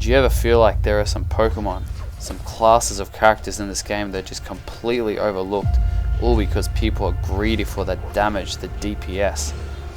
Do you ever feel like there are some Pokemon, some classes of characters in this game that are just completely overlooked, all because people are greedy for the damage, the DPS?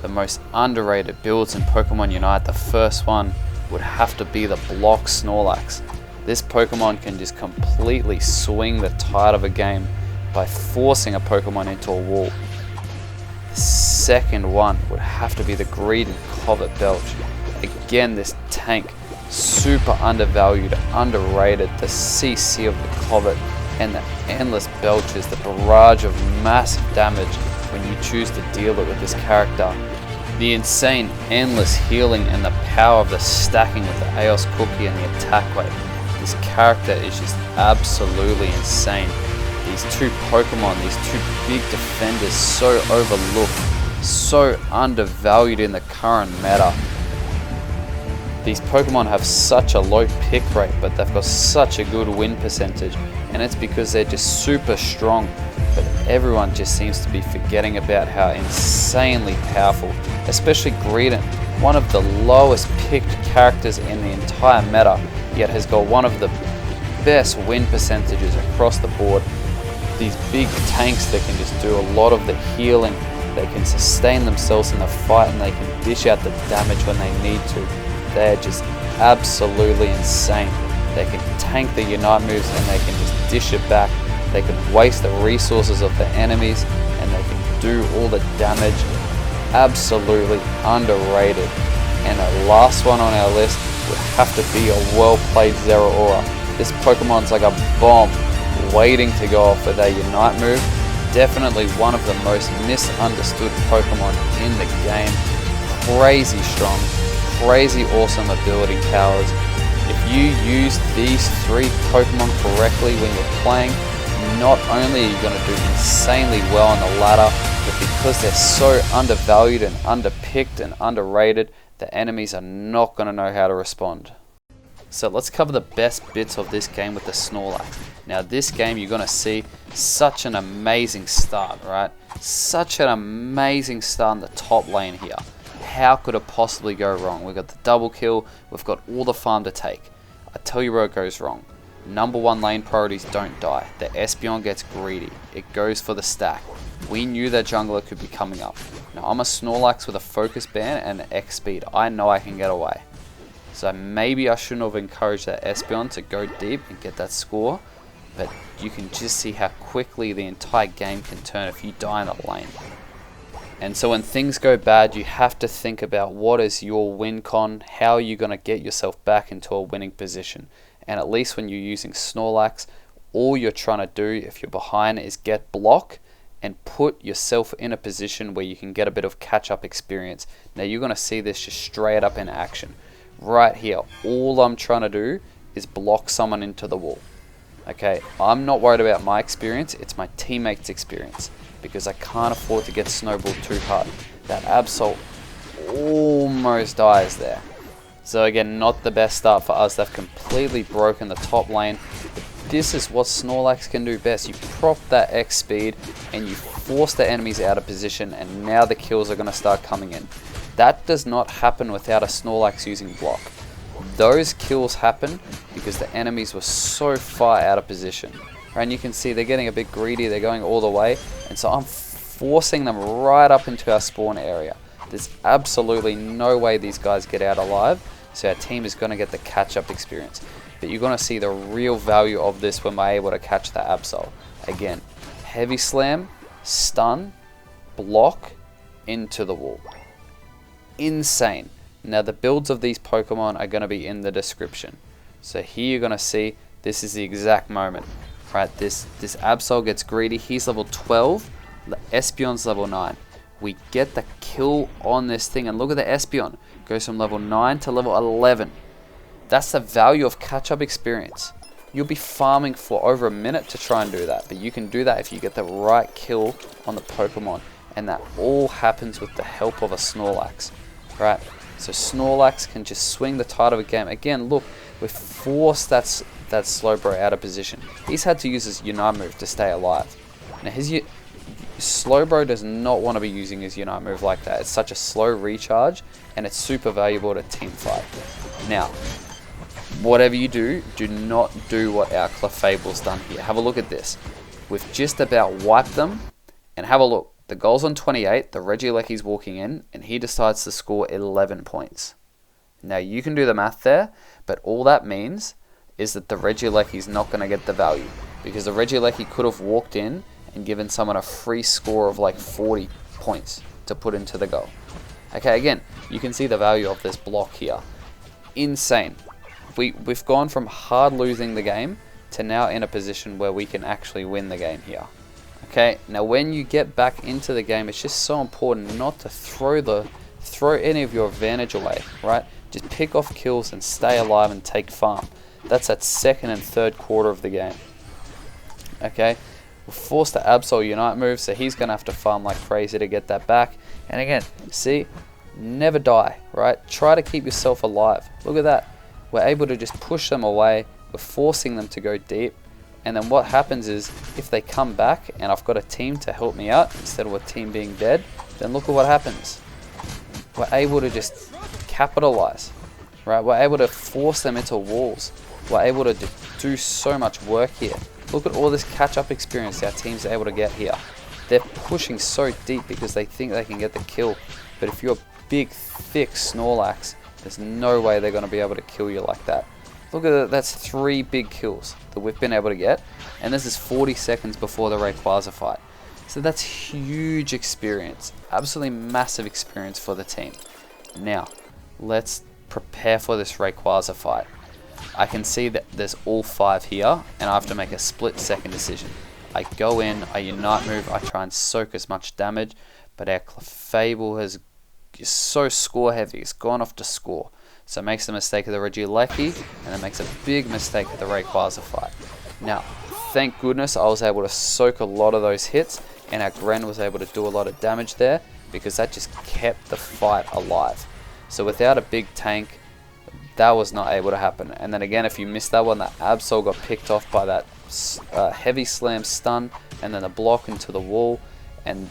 The most underrated builds in Pokemon Unite, the first one would have to be the Block Snorlax. This Pokemon can just completely swing the tide of a game by forcing a Pokemon into a wall. The second one would have to be the Greedent Covet Belch. Again, this tank, super undervalued, underrated. The CC of the Covet and the endless belches, the barrage of massive damage when you choose to deal it with this character. The insane endless healing and the power of the stacking with the Aeos cookie and the attack rate. This character is just absolutely insane. These two Pokemon, these two big defenders, so overlooked, so undervalued in the current meta. These Pokemon have such a low pick rate, but they've got such a good win percentage, and it's because they're just super strong. But everyone just seems to be forgetting about how insanely powerful, especially Greedent, one of the lowest picked characters in the entire meta, yet has got one of the best win percentages across the board. These big tanks that can just do a lot of the healing, they can sustain themselves in the fight, and they can dish out the damage when they need to. They're just absolutely insane. They can tank the Unite moves and they can just dish it back. They can waste the resources of the enemies and they can do all the damage. Absolutely underrated. And the last one on our list would have to be a well-played Zeraora. This Pokemon's like a bomb waiting to go off with their Unite move. Definitely one of the most misunderstood Pokemon in the game. Crazy strong, crazy awesome ability powers. If you use these three Pokemon correctly when you're playing, not only are you going to do insanely well on the ladder, but because they're so undervalued and underpicked and underrated, the enemies are not going to know how to respond. So let's cover the best bits of this game with the Snorlax. Now this game you're going to see such an amazing start, right? Such an amazing start in the top lane here. How could it possibly go wrong? We've got the double kill, we've got all the farm to take. I tell you where it goes wrong. Number one lane priorities don't die. The Espeon gets greedy. It goes for the stack. We knew that jungler could be coming up. Now I'm a Snorlax with a focus band and an X speed. I know I can get away. So maybe I shouldn't have encouraged that Espeon to go deep and get that score. But you can just see how quickly the entire game can turn if you die in the lane. And so when things go bad, you have to think about what is your win con, how are you going to get yourself back into a winning position. And at least when you're using Snorlax, all you're trying to do if you're behind is get block and put yourself in a position where you can get a bit of catch-up experience. Now you're going to see this just straight up in action. Right here, all I'm trying to do is block someone into the wall. Okay, I'm not worried about my experience, it's my teammates' experience. Because I can't afford to get snowballed too hard. That Absol almost dies there. So again, not the best start for us. They've completely broken the top lane. But this is what Snorlax can do best. You prop that X speed and you force the enemies out of position, and now the kills are going to start coming in. That does not happen without a Snorlax using block. Those kills happen because the enemies were so far out of position. And you can see they're getting a bit greedy, they're going all the way, and so I'm forcing them right up into our spawn area. There's absolutely no way these guys get out alive, so our team is going to get the catch-up experience. But you're going to see the real value of this when we're able to catch the Absol. Again, heavy slam, stun, block, into the wall. Insane. Now the builds of these Pokemon are going to be in the description. So here you're going to see this is the exact moment. Right, this Absol gets greedy. He's level 12. The Espeon's level 9. We get the kill on this thing, and look at the Espeon. Goes from level 9 to level 11. That's the value of catch-up experience. You'll be farming for over a minute to try and do that, but you can do that if you get the right kill on the Pokemon, and that all happens with the help of a Snorlax. Right, so Snorlax can just swing the tide of a game. Again, look, we've forced that Slowbro out of position. He's had to use his Unite move to stay alive. Now his Slowbro does not want to be using his Unite move like that. It's such a slow recharge and it's super valuable to team fight. Now, whatever you do, do not do what our Clefable's done here. Have a look at this. We've just about wiped them, and have a look. The goal's on 28, the Regieleki's walking in, and he decides to score 11 points. Now you can do the math there, but all that means is that the Regieleki's not going to get the value, because the Regieleki could have walked in and given someone a free score of like 40 points to put into the goal. Okay, again, you can see the value of this block here. Insane. We've gone from hard losing the game to now in a position where we can actually win the game here. Okay, now when you get back into the game, it's just so important not to throw any of your advantage away, right? Just pick off kills and stay alive and take farm. That's that second and third quarter of the game. Okay, we're forced to Absol Unite move, so he's going to have to farm like crazy to get that back. And again, see, never die, right? Try to keep yourself alive. Look at that. We're able to just push them away. We're forcing them to go deep. And then what happens is, if they come back and I've got a team to help me out instead of a team being dead, then look at what happens. We're able to just capitalize, right? We're able to force them into walls. We're able to do so much work here. Look at all this catch-up experience our team's able to get here. They're pushing so deep because they think they can get the kill. But if you're a big, thick Snorlax, there's no way they're going to be able to kill you like that. Look at that, that's 3 big kills that we've been able to get. And this is 40 seconds before the Rayquaza fight. So that's huge experience. Absolutely massive experience for the team. Now, let's prepare for this Rayquaza fight. I can see that there's all 5 here, and I have to make a split-second decision. I go in, I Unite move, I try and soak as much damage, but our Clefable is so score-heavy, it's gone off to score. So it makes the mistake of the Regieleki, and it makes a big mistake of the Rayquaza fight. Now, thank goodness I was able to soak a lot of those hits, and our Gren was able to do a lot of damage there, because that just kept the fight alive. So without a big tank, that was not able to happen. And then again, if you missed that one, that Absol got picked off by that heavy slam stun, and then a block into the wall. And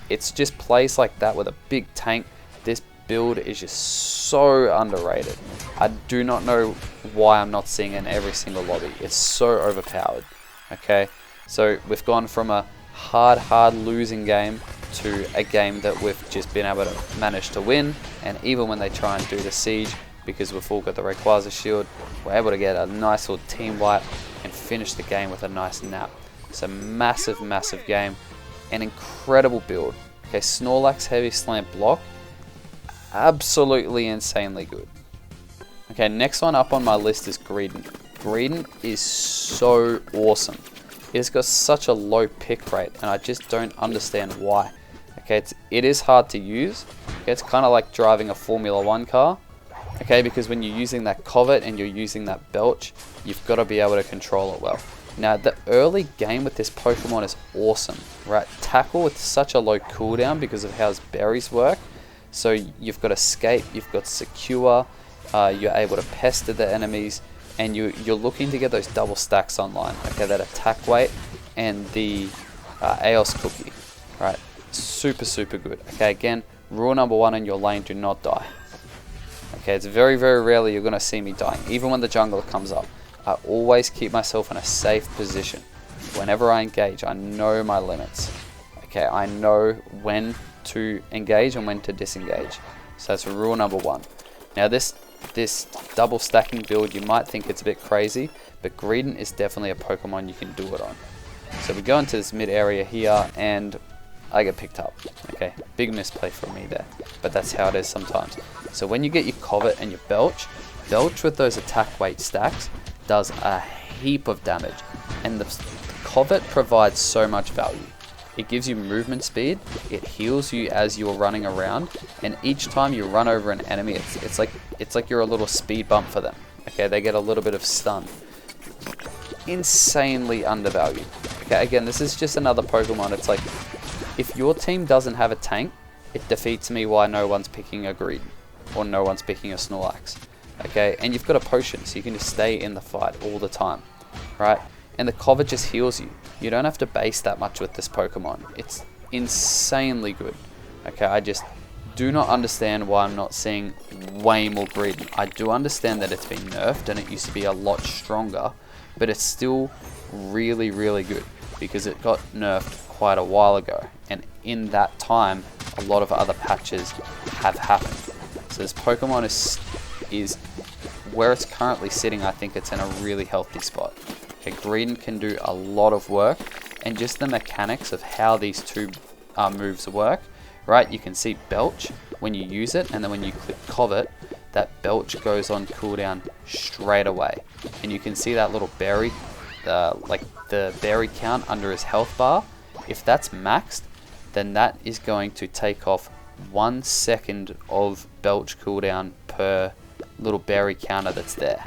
it's just plays like that with a big tank. This build is just so underrated. I do not know why I'm not seeing it in every single lobby. It's so overpowered. Okay, so we've gone from a hard losing game to a game that we've just been able to manage to win. And even when they try and do the siege, because we've all got the Rayquaza shield, we're able to get a nice little team wipe and finish the game with a nice nap. It's a massive game, an incredible build. Okay, Snorlax heavy slam block, absolutely insanely good. Okay, next one up on my list is Greedent. Greedent is so awesome. It's got such a low pick rate, and I just don't understand why. Okay, it is hard to use. Okay, it's kind of like driving a Formula 1 car. Okay, because when you're using that Covet and you're using that Belch, you've got to be able to control it well. Now, the early game with this Pokemon is awesome, right? Tackle with such a low cooldown because of how his berries work. So you've got Escape, you've got Secure, you're able to pester the enemies, and you're looking to get those double stacks online. Okay, that attack weight and the Aeos cookie, right? Super good. Okay, again, rule number 1 in your lane, do not die. Okay, it's very rarely you're going to see me dying. Even when the jungler comes up, I always keep myself in a safe position. Whenever I engage, I know my limits. Okay, I know when to engage and when to disengage. So that's rule number 1. Now this double stacking build, you might think it's a bit crazy, but Greedent is definitely a Pokemon you can do it on. So we go into this mid area here, and I get picked up. Okay, big misplay from me there, but that's how it is sometimes. So when you get your Covet and your Belch with those attack weight stacks does a heap of damage, and the Covet provides so much value. It gives you movement speed, it heals you as you're running around, and each time you run over an enemy, it's like you're a little speed bump for them. Okay, they get a little bit of stun. Insanely undervalued. Okay, again, this is just another Pokemon. It's like, if your team doesn't have a tank, it defeats me why no one's picking a Greedent, or no one's picking a Snorlax. Okay, and you've got a potion, so you can just stay in the fight all the time, right? And the Covet just heals you. You don't have to base that much with this Pokemon. It's insanely good. Okay, I just do not understand why I'm not seeing way more Greedent. I do understand that it's been nerfed and it used to be a lot stronger, but it's still really, really good because it got nerfed quite a while ago, and in that time a lot of other patches have happened. So this Pokemon is where it's currently sitting. I think it's in a really healthy spot. Okay, Greedent can do a lot of work, and just the mechanics of how these two moves work, right? You can see Belch when you use it, and then when you click Covet, that Belch goes on cooldown straight away. And you can see that little berry, like the berry count under his health bar. If that's maxed, then that is going to take off 1 second of Belch cooldown per little berry counter that's there.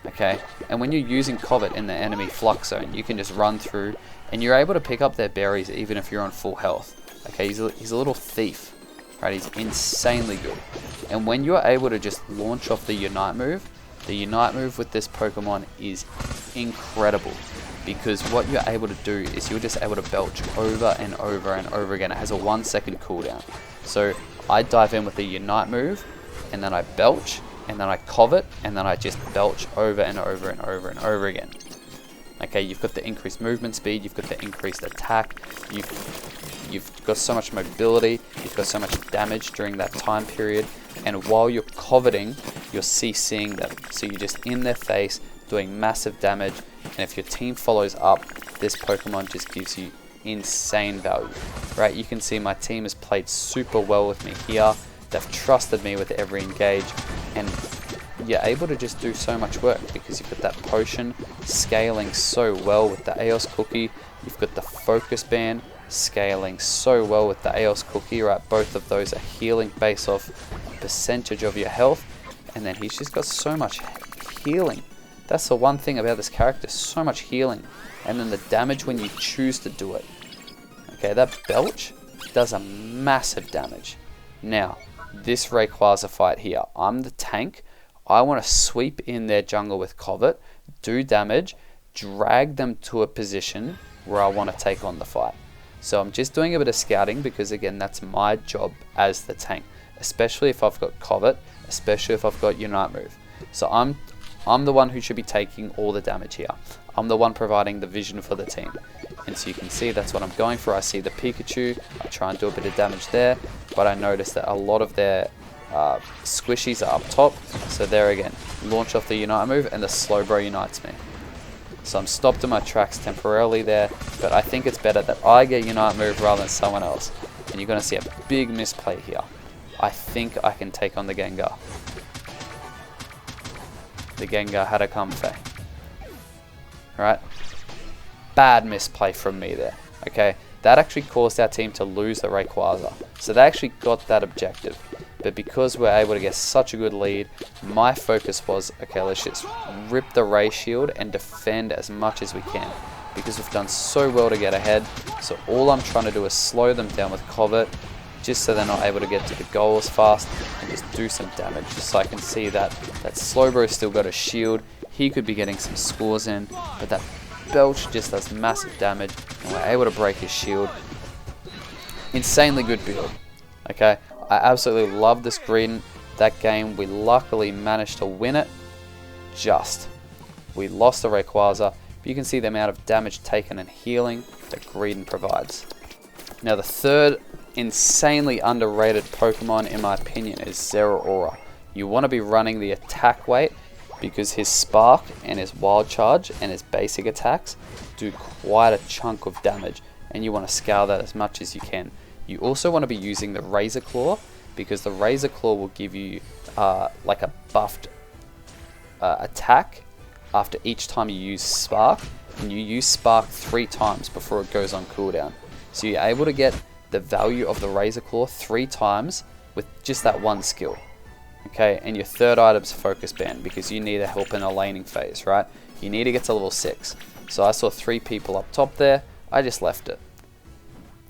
Okay, and when you're using Covet in the enemy flux zone, you can just run through and you're able to pick up their berries even if you're on full health. Okay, he's a little thief, right? He's insanely good. And when you're able to just launch off the Unite move, the Unite move with this Pokemon is incredible, because what you're able to do is you're just able to Belch over and over and over again. It has a 1 second cooldown. So I dive in with the Unite move, and then I Belch, and then I Covet, and then I just Belch over and over and over and over again. Okay, you've got the increased movement speed, you've got the increased attack, you've got so much mobility, you've got so much damage during that time period, and while you're Coveting, you're CCing them. So you're just in their face, doing massive damage, and if your team follows up, this Pokemon just gives you insane value, right? You can see my team has played super well with me here. They've trusted me with every engage, and you're able to just do so much work because you've got that potion scaling so well with the Aeos cookie. You've got the focus band scaling so well with the Aeos cookie, right? Both of those are healing based off percentage of your health, and then he's just got so much healing. That's the one thing about this character, so much healing, and then the damage when you choose to do it. Okay, that Belch does a massive damage. Now, this Rayquaza fight here, I'm the tank. I want to sweep in their jungle with Covet, do damage, drag them to a position where I want to take on the fight. So I'm just doing a bit of scouting because, again, that's my job as the tank, especially if I've got Covet, especially if I've got Unite move. So I'm the one who should be taking all the damage here. I'm the one providing the vision for the team. And so you can see that's what I'm going for. I see the Pikachu, I try and do a bit of damage there, but I notice that a lot of their squishies are up top. So there again, launch off the Unite move and the Slowbro unites me. So I'm stopped in my tracks temporarily there, but I think it's better that I get Unite move rather than someone else. And you're going to see a big misplay here. I think I can take on the Gengar. The Gengar had a Comfey. Alright? Bad misplay from me there. Okay? That actually caused our team to lose the Rayquaza. So they actually got that objective. But because we're able to get such a good lead, my focus was, okay, let's just rip the Ray Shield and defend as much as we can. Because we've done so well to get ahead. So all I'm trying to do is slow them down with Covet, just so they're not able to get to the goal as fast, and just do some damage. Just so I can see that Slowbro still got a shield. He could be getting some scores in, but that Belch just does massive damage, and we're able to break his shield. Insanely good build. Okay, I absolutely love this Greedent. That game, we luckily managed to win it. We lost the Rayquaza, but you can see the amount of damage taken and healing that Greedent provides. Now the third insanely underrated Pokemon, in my opinion, is Zeraora. You want to be running the attack weight because his Spark and his WildCharge and his basic attacks do quite a chunk of damage, and you want to scale that as much as you can. You also want to be using the Razor Claw because the Razor Claw will give you like a buffed attack after each time you use Spark, and you use Spark 3 times before it goes on cooldown. So you're able to get the value of the Razor Claw 3 times with just that one skill. Okay, and your third item's Focus Band because you need help in a laning phase, right? You need to get to level 6. So I saw 3 people up top there, I just left it.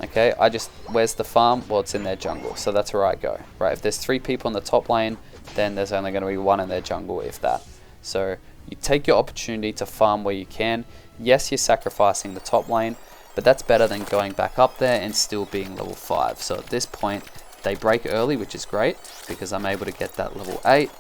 Okay, where's the farm? Well, it's in their jungle, so that's where I go, right? If there's 3 people in the top lane, then there's only going to be 1 in their jungle, if that. So you take your opportunity to farm where you can. Yes, you're sacrificing the top lane, but that's better than going back up there and still being level 5. So at this point, They break early, which is great because I'm able to get that level 8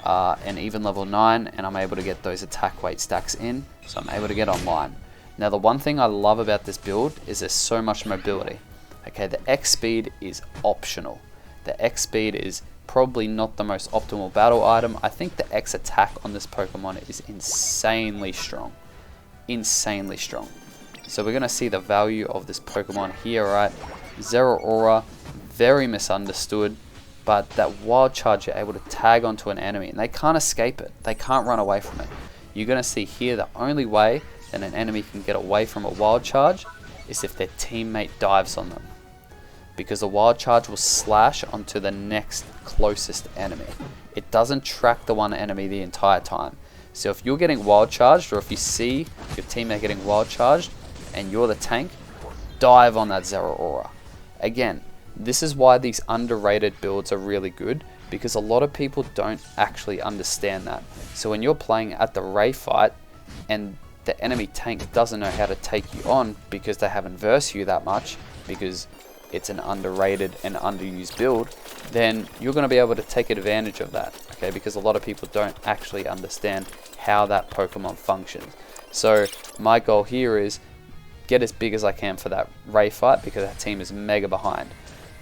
and even level 9, and I'm able to get those attack weight stacks in, so I'm able to get online. Now the one thing I love about this build is there's so much mobility. Okay, the X speed is optional. The X speed is probably not the most optimal battle item. I think the X attack on this Pokemon is insanely strong. Insanely strong. So we're going to see the value of this Pokemon here, right? Zeraora, very misunderstood, but that Wild Charge, you're able to tag onto an enemy and they can't escape it. They can't run away from it. You're going to see here the only way that an enemy can get away from a Wild Charge is if their teammate dives on them, because the Wild Charge will slash onto the next closest enemy. It doesn't track the one enemy the entire time. So if you're getting Wild Charged, or if you see your teammate getting Wild Charged and you're the tank, dive on that Zeraora. Again, this is why these underrated builds are really good, because a lot of people don't actually understand that. So when you're playing at the Ray fight and the enemy tank doesn't know how to take you on because they haven't versed you that much, because it's an underrated and underused build, then you're going to be able to take advantage of that, okay? Because a lot of people don't actually understand how that Pokemon functions. So my goal here is get as big as I can for that Ray fight, because that team is mega behind.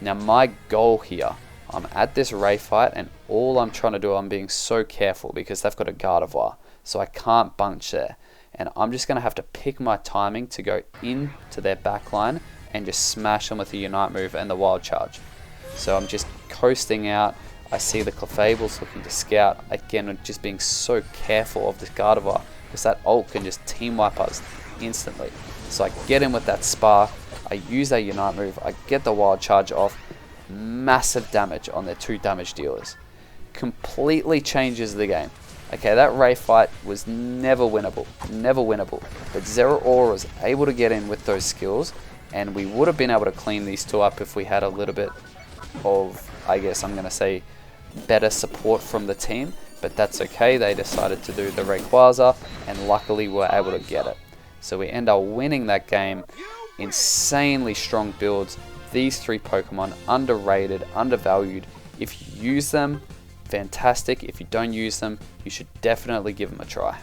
Now my goal here, I'm at this Ray fight and all I'm trying to do, I'm being so careful because they've got a Gardevoir, so I can't bunch there. And I'm just going to have to pick my timing to go into their backline and just smash them with the Unite move and the Wild Charge. So I'm just coasting out. I see the Clefable's looking to scout. Again, I'm just being so careful of this Gardevoir because that ult can just team wipe us instantly. So I get in with that Spark. I use that Unite move. I get the Wild Charge off. Massive damage on their 2 damage dealers. Completely changes the game. Okay, that Ray fight was never winnable. Never winnable. But Zeraora was able to get in with those skills, and we would have been able to clean these 2 up if we had a little bit of, I guess I'm going to say, better support from the team. But that's okay. They decided to do the Rayquaza, and luckily we were able to get it. So we end up winning that game. Insanely strong builds. These 3 Pokemon, underrated, undervalued. If you use them, fantastic. If you don't use them, you should definitely give them a try.